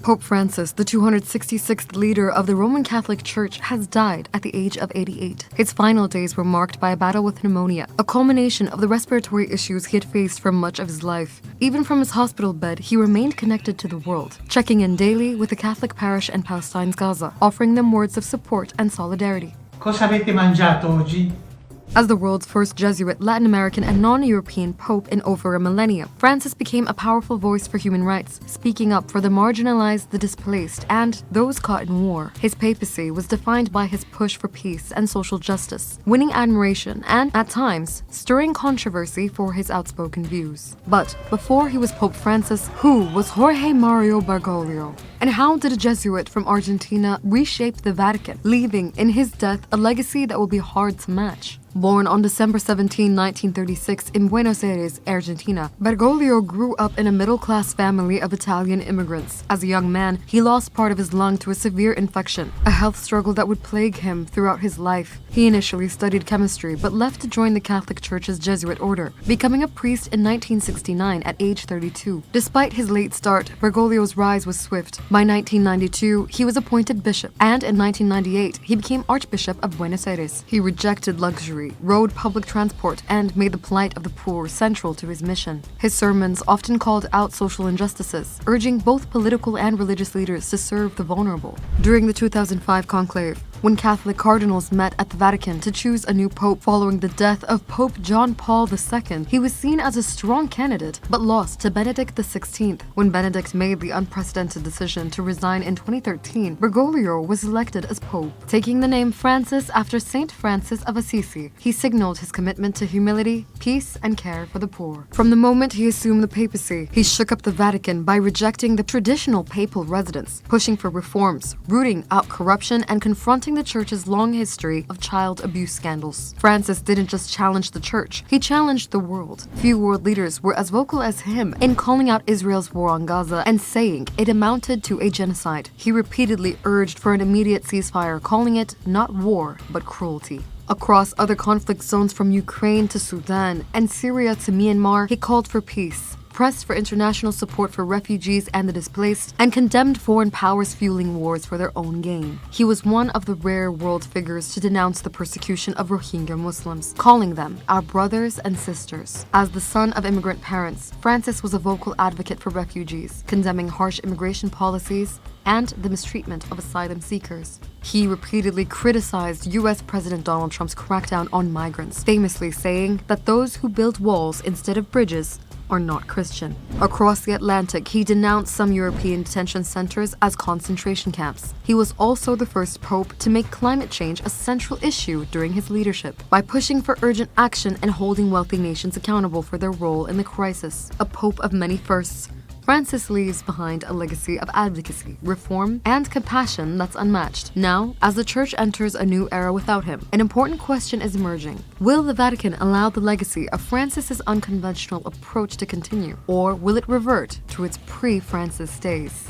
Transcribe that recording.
Pope Francis, the 266th leader of the Roman Catholic Church, has died at the age of 88. His final days were marked by a battle with pneumonia, a culmination of the respiratory issues he had faced for much of his life. Even from his hospital bed, he remained connected to the world, checking in daily with the Catholic parish in Palestine's Gaza, offering them words of support and solidarity. Cosa avete mangiato oggi? As the world's first Jesuit, Latin American, and non-European pope in over a millennium, Francis became a powerful voice for human rights, speaking up for the marginalized, the displaced, and those caught in war. His papacy was defined by his push for peace and social justice, winning admiration and, at times, stirring controversy for his outspoken views. But before he was Pope Francis, who was Jorge Mario Bergoglio? And how did a Jesuit from Argentina reshape the Vatican, leaving in his death a legacy that will be hard to match? Born on December 17, 1936 in Buenos Aires, Argentina, Bergoglio grew up in a middle-class family of Italian immigrants. As a young man, he lost part of his lung to a severe infection, a health struggle that would plague him throughout his life. He initially studied chemistry, but left to join the Catholic Church's Jesuit order, becoming a priest in 1969 at age 32. Despite his late start, Bergoglio's rise was swift. By 1992, he was appointed bishop, and in 1998, he became Archbishop of Buenos Aires. He rejected luxury, rode public transport, and made the plight of the poor central to his mission. His sermons often called out social injustices, urging both political and religious leaders to serve the vulnerable. During the 2005 conclave, when Catholic cardinals met at the Vatican to choose a new pope following the death of Pope John Paul II, he was seen as a strong candidate, but lost to Benedict XVI. When Benedict made the unprecedented decision to resign in 2013, Bergoglio was elected as pope. Taking the name Francis after Saint Francis of Assisi, he signaled his commitment to humility, peace, and care for the poor. From the moment he assumed the papacy, he shook up the Vatican by rejecting the traditional papal residence, pushing for reforms, rooting out corruption, and confronting the Church's long history of child abuse scandals. Francis didn't just challenge the Church, he challenged the world. Few world leaders were as vocal as him in calling out Israel's war on Gaza and saying it amounted to a genocide. He repeatedly urged for an immediate ceasefire, calling it not war, but cruelty. Across other conflict zones from Ukraine to Sudan and Syria to Myanmar, he called for peace, pressed for international support for refugees and the displaced, and condemned foreign powers fueling wars for their own gain. He was one of the rare world figures to denounce the persecution of Rohingya Muslims, calling them our brothers and sisters. As the son of immigrant parents, Francis was a vocal advocate for refugees, condemning harsh immigration policies and the mistreatment of asylum seekers. He repeatedly criticized U.S. President Donald Trump's crackdown on migrants, famously saying that those who build walls instead of bridges are not Christian. Across the Atlantic, he denounced some European detention centers as concentration camps. He was also the first pope to make climate change a central issue during his leadership, by pushing for urgent action and holding wealthy nations accountable for their role in the crisis. A pope of many firsts, Francis leaves behind a legacy of advocacy, reform, and compassion that's unmatched. Now, as the Church enters a new era without him, an important question is emerging. Will the Vatican allow the legacy of Francis's unconventional approach to continue, or will it revert to its pre-Francis days?